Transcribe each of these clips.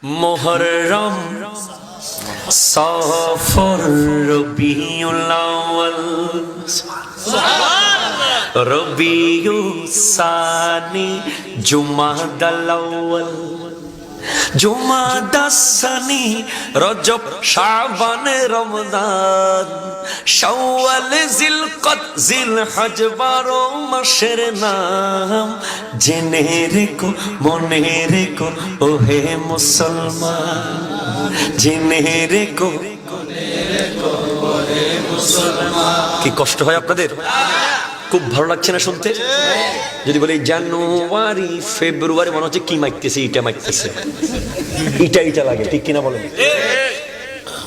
মুহররম সফর রবিউল আউয়াল রবিউস সানি জুমাদাল আউয়াল জুমাদাস সানি রজব শাবান রমজান শাওয়াল জিলকদ জিলহজ 12 মাসের নাম জেনে রেখো মনে রেখো ওহে মুসলমান জেনে রেখো ওহে মুসলমান। কি কষ্ট হয় আপনাদের? খুব ভালো লাগছে না শুনতে? যদি বলি জানুয়ারি ফেব্রুয়ারি মনে হচ্ছে কি মাইতেছে, ইটা মাইতেছে, ইটা লাগে, ঠিক কিনা বলেন?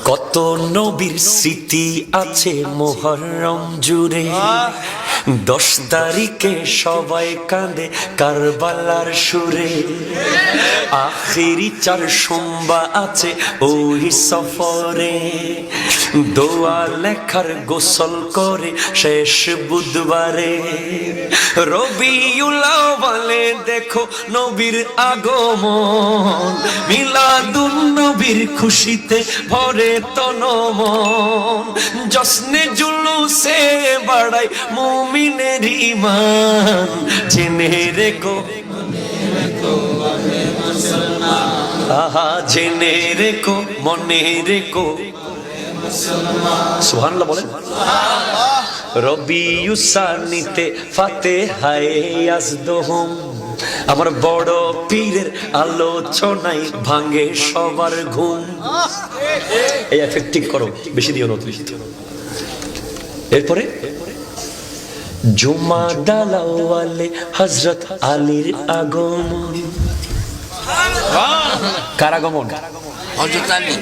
কত নবীর স্মৃতি আছে মুহররম জুড়ে, 10 তারিখে সবাই কাঁদে কারবালার সুরে, আখিরি 4 সোমবার আছে ওই সফরে, দোয়া লেখার গোসল করে শেষ বুধবারে, রবিউল আউয়ালে দেখো নবীর আগমন, মিলাদুন নবীর খুশিতে ভরে তন মন, জশ্নে জুলুসে বাড়ায় মুমিনের ঈমান, জেনে রেখো আহা জেনে রেখো মনে রেখো সুবহানাল্লাহ বলেন। রবিউস সানিতে ফাতিহায়ে ইয়াজদুহুম, আমার বড় পীরের আলোচনায় ভাঙে সবার ঘুম। এই এফেক্টিভ করো, বেশি দিও না। এরপরে জুমাদাল আউয়ালে হযরত আলীর আগমন। কার আগমন? হযরত আলী।